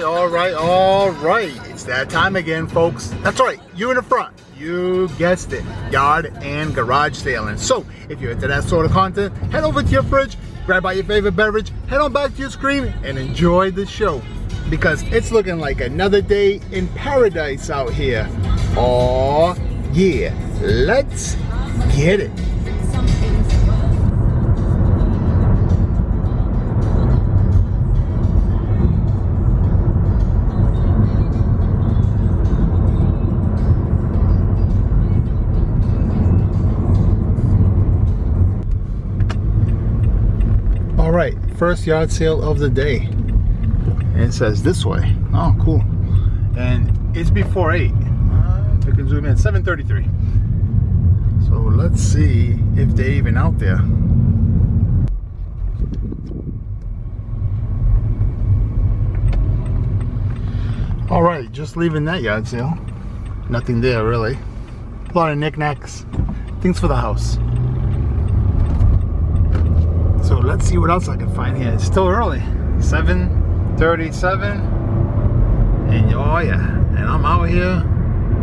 all right. It's that time again, folks. That's right, you in the front. You guessed it, yard and garage sailing. So, if you're into that sort of content, head over to your fridge, grab out your favorite beverage, head on back to your screen, and enjoy the show. Because it's looking like another day in paradise out here. Oh yeah, let's get it. All right, first yard sale of the day. And it says this way. Oh, cool. And it's before 8. If you can zoom in, 7:33. So let's see if they're even out there. All right, just leaving that yard sale. Nothing there really. A lot of knickknacks, things for the house. So let's see what else I can find here. It's still early, 7:37, and oh yeah, and I'm out here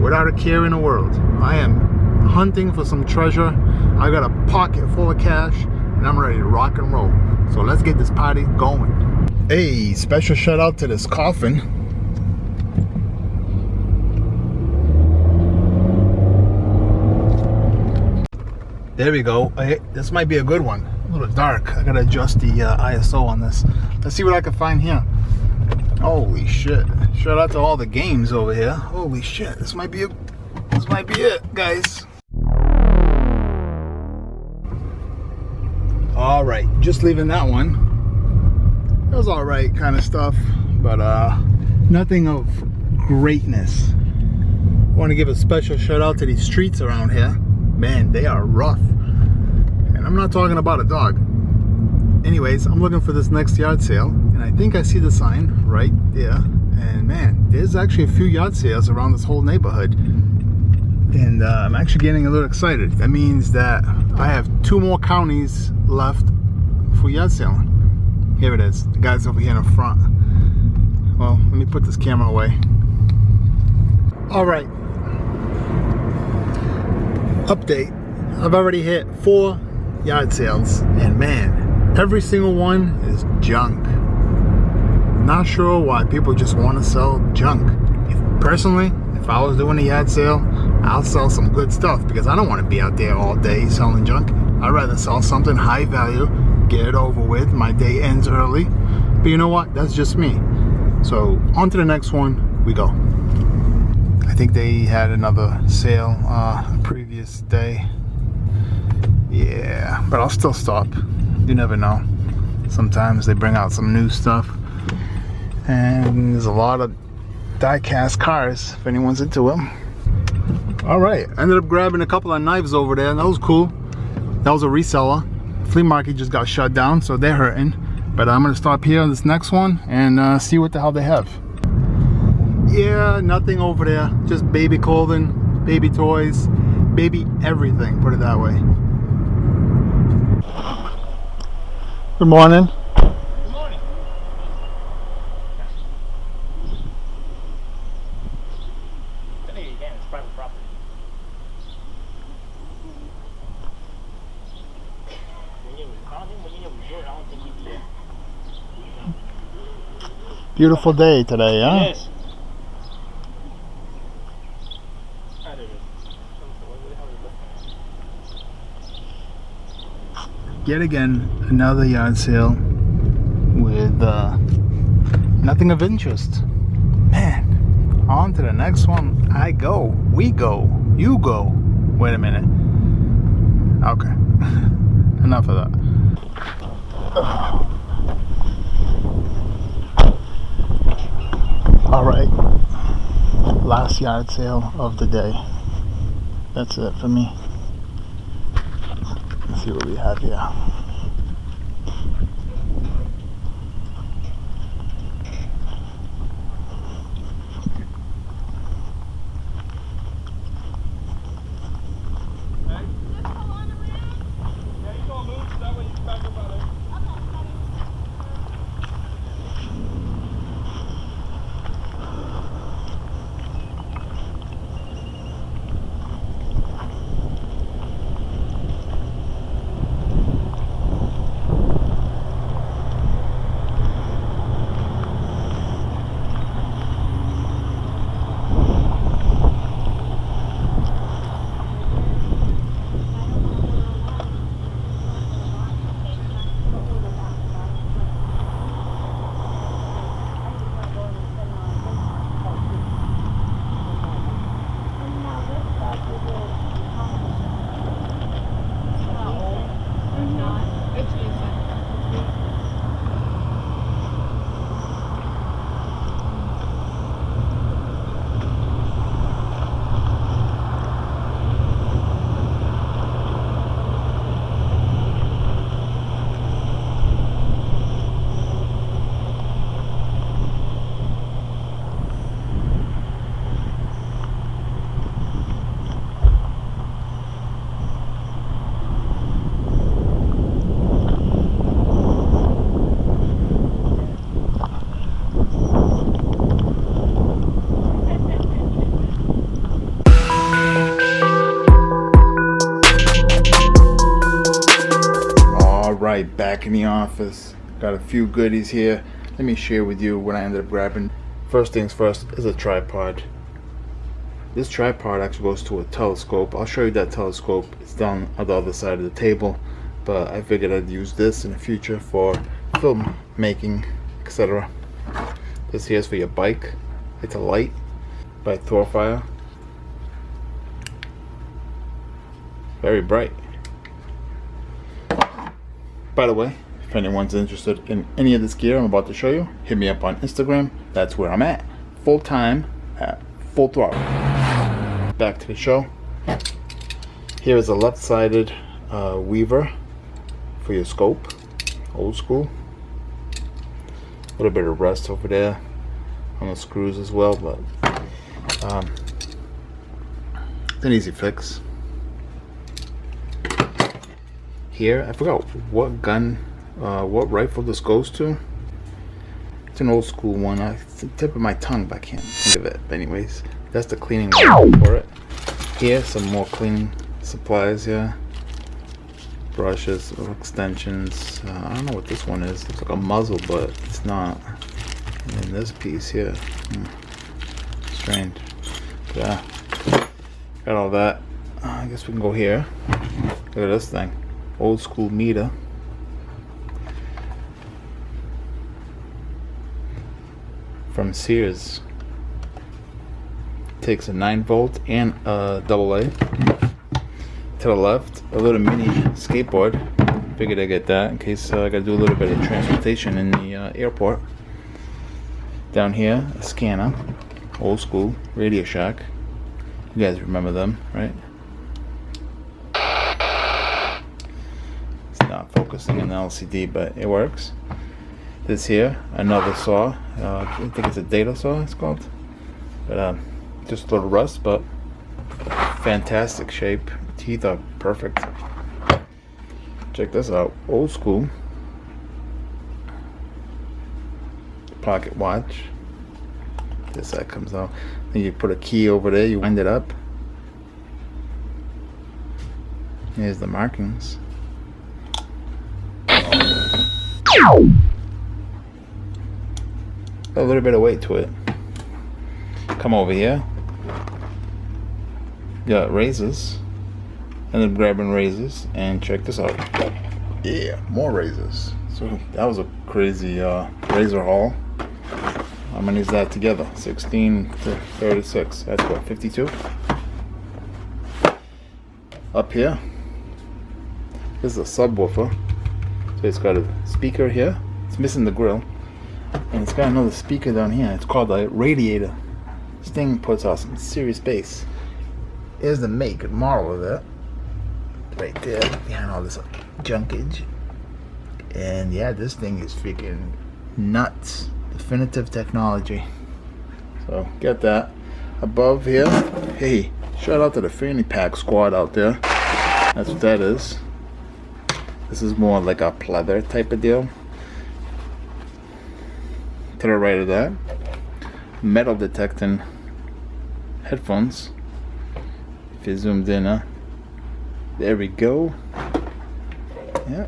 without a care in the world. I am hunting for some treasure. I got a pocket full of cash, and I'm ready to rock and roll. So let's get this party going. Hey, special shout out to this coffin. There we go. Hey, this might be a good one. A little dark. I gotta adjust the ISO on this. Let's see what I can find here. Holy shit! Shout out to all the games over here. Holy shit! This might be it, guys. All right, just leaving that one. It was all right, kind of stuff, but nothing of greatness. I want to give a special shout out to these streets around here. Man, they are rough. And I'm not talking about a dog. Anyways, I'm looking for this next yard sale, and I think I see the sign right there. And man, there's actually a few yard sales around this whole neighborhood. And I'm actually getting a little excited. That means that I have 2 more counties left for yard selling. Here it is. The guy's over here in the front. Well, let me put this camera away. All right. Update. I've already hit 4 yard sales, and man, every single one is junk. Not sure why people just want to sell junk. Personally, if I was doing a yard sale, I'll sell some good stuff because I don't want to be out there all day selling junk. I'd rather sell something high value, get it over with, my day ends early. But you know what? That's just me. So on to the next one we go. I think they had another sale previous day. Yeah, but I'll still stop. You never know. Sometimes they bring out some new stuff. And there's a lot of die-cast cars if anyone's into them. Alright, I ended up grabbing a couple of knives over there. That was cool. That was a reseller. Flea market just got shut down, so they're hurting. But I'm going to stop here on this next one and see what the hell they have. Yeah, nothing over there. Just baby clothing, baby toys, baby everything, put it that way. Good morning. Good morning. I think you can, it's private property. Beautiful day today, huh? Yes. Yet again, another yard sale with nothing of interest. Man, on to the next one. I go, we go, you go. Wait a minute. Okay, enough of that. All right, last yard sale of the day. That's it for me. Let's see what we have here. Alright, back in the office. Got a few goodies here. Let me share with you what I ended up grabbing. First things first is a tripod. This tripod actually goes to a telescope. I'll show you that telescope. It's down on the other side of the table, but I figured I'd use this in the future for film making, etc. This here is for your bike. It's a light by Thorfire. Very bright. By the way, if anyone's interested in any of this gear I'm about to show you, hit me up on Instagram. That's where I'm at. Full time, at full throttle. Back to the show. Here is a left-sided weaver for your scope. Old school. A little bit of rust over there on the screws as well, but it's an easy fix. Here, I forgot what gun, what rifle this goes to. It's an old school one. It's the tip of my tongue, but I can't think of it. But anyways, that's the cleaning for it. Here, some more cleaning supplies here. Brushes, extensions. I don't know what this one is. It's like a muzzle, but it's not. And then this piece here. Strange. Yeah. Got all that. I guess we can go here. Look at this thing. Old school meter. From Sears. Takes a 9-volt and a AA. To the left, a little mini skateboard. Figured I'd get that in case I gotta do a little bit of transportation in the airport. Down here, a scanner. Old school, Radio Shack. You guys remember them, right? It's not focusing on the LCD, but it works. This here, another saw. I think it's a data saw, it's called. But just a little rust, but fantastic shape. Teeth are perfect. Check this out. Old school pocket watch. This side comes out. Then you put a key over there, you wind it up. Here's the markings. A little bit of weight to it. Come over here. Got razors. And then grabbing razors, and check this out. Yeah, more razors. So that was a crazy razor haul. How many is that together? 16 to 36. That's what, 52? Up here, this is a subwoofer. So it's got a speaker here. It's missing the grill. And it's got another speaker down here. It's called a radiator. This thing puts out some serious bass. Here's the make and model of that. Right there, behind all this junkage. And yeah, this thing is freaking nuts. Definitive technology. So get that. Above here, hey, shout out to the fanny pack squad out there. That's what that is. This is more like a pleather type of deal. To the right of that, metal detecting headphones. If you zoomed in, there we go. Yeah.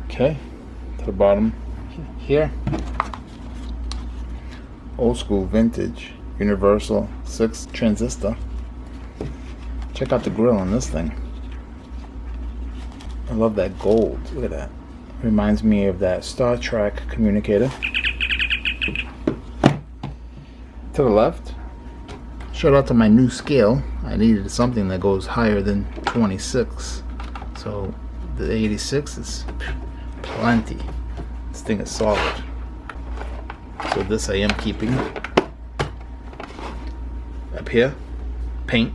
Okay. To the bottom here. Old school vintage universal 6 transistor. Check out the grill on this thing. I love that gold. Look at that. Reminds me of that Star Trek communicator. To the left. Shout out to my new scale. I needed something that goes higher than 26. So the 86 is plenty. This thing is solid. So this I am keeping. Up here, paint,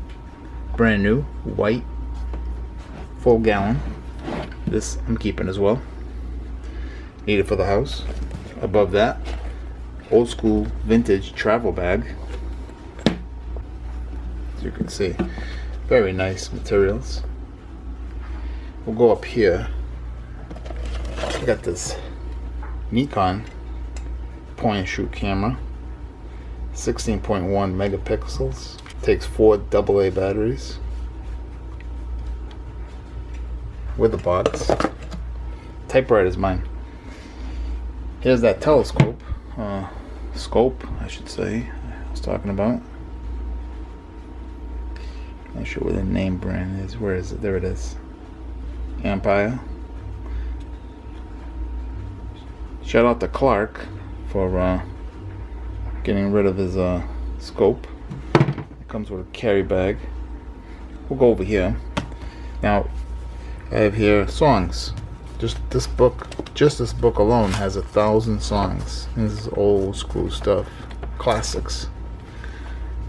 brand new, white, full gallon. This I'm keeping as well. Need it for the house. Above that, old school vintage travel bag. As you can see, very nice materials. We'll go up here. We got this Nikon point and shoot camera, 16.1 megapixels, takes 4 AA batteries. with the box. Typewriter is mine. Here's that telescope. Scope, I should say, I was talking about. Not sure where the name brand is. Where is it? There it is. Empire. Shout out to Clark for getting rid of his scope. It comes with a carry bag. We'll go over here. Now, I have here songs. Just this book alone has 1,000 songs. This is old school stuff, classics.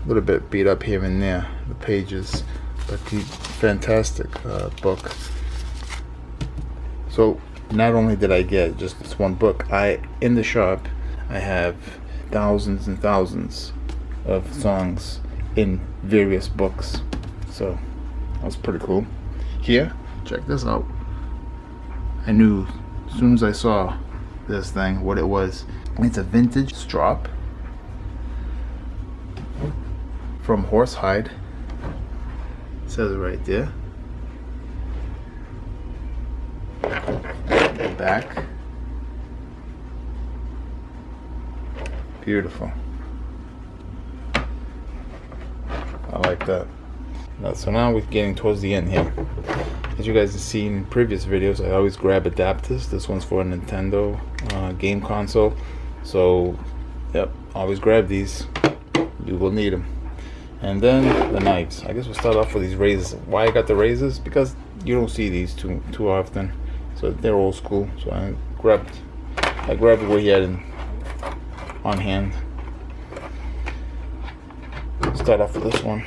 A little bit beat up here and there, the pages, but the fantastic book. So not only did I get just this one book, in the shop I have thousands and thousands of songs in various books. So that was pretty cool. Here, check this out. I knew as soon as I saw this thing what it was. It's a vintage strop from horsehide. It says it right there. The back. Beautiful. I like that. So now we're getting towards the end here. As you guys have seen in previous videos, I always grab adapters. This one's for a Nintendo game console. So, yep, always grab these. You will need them. And then the knives. I guess we'll start off with these razors. Why I got the razors? Because you don't see these too often. So they're old school. So I grabbed what he had on hand. Start off with this one.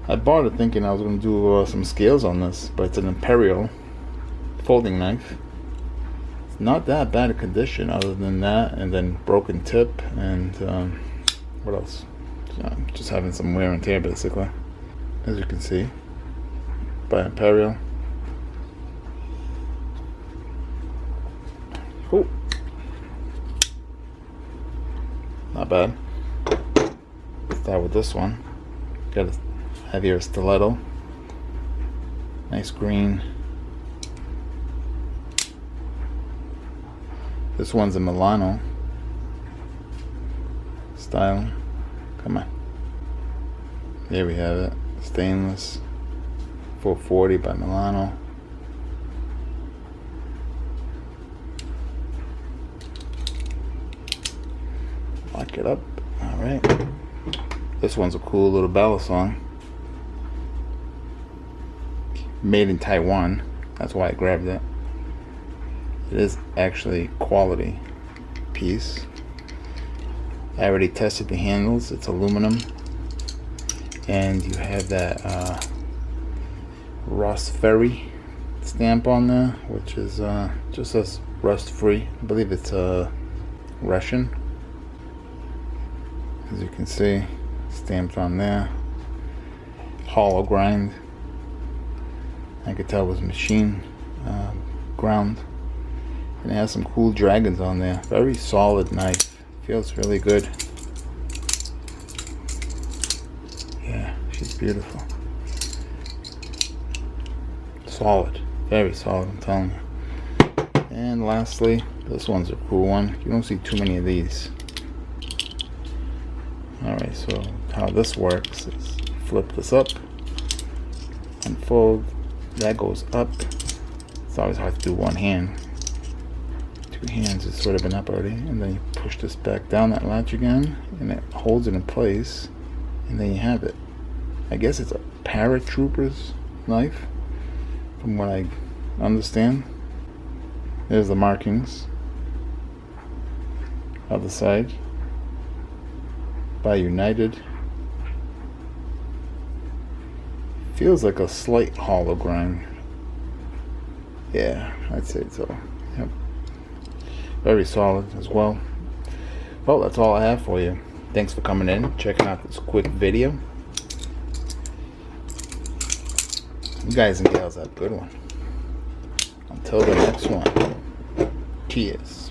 I bought it thinking I was going to do some scales on this, but it's an Imperial folding knife. It's not that bad a condition other than that, and then broken tip, and what else? Just having some wear and tear basically, as you can see, by Imperial. Cool. Not bad. Start with this one. Got a heavier stiletto. Nice green. This one's a Milano style. Come on. There we have it. Stainless. 440 by Milano. Lock it up. Alright. This one's a cool little ballad song. Made in Taiwan. That's why I grabbed it. It is actually quality piece. I already tested the handles. It's aluminum, and you have that rust free stamp on there, which is just says rust free. I believe it's Russian, as you can see, stamped on there. Hollow grind. I could tell it was machine ground. And it has some cool dragons on there. Very solid knife. Feels really good. Yeah, she's beautiful. Solid. Very solid, I'm telling you. And lastly, this one's a cool one. You don't see too many of these. Alright, so how this works is flip this up, unfold. That goes up. It's always hard to do one hand. Two hands is sort of been up already. And then you push this back down that latch again, and it holds it in place, and then you have it. I guess it's a paratrooper's knife, from what I understand. There's the markings. Other side. By United. Feels like a slight hollow grind. Yeah, I'd say so. Yep. Very solid as well. Well, that's all I have for you. Thanks for coming in, checking out this quick video. You guys and gals have a good one. Until the next one. Cheers.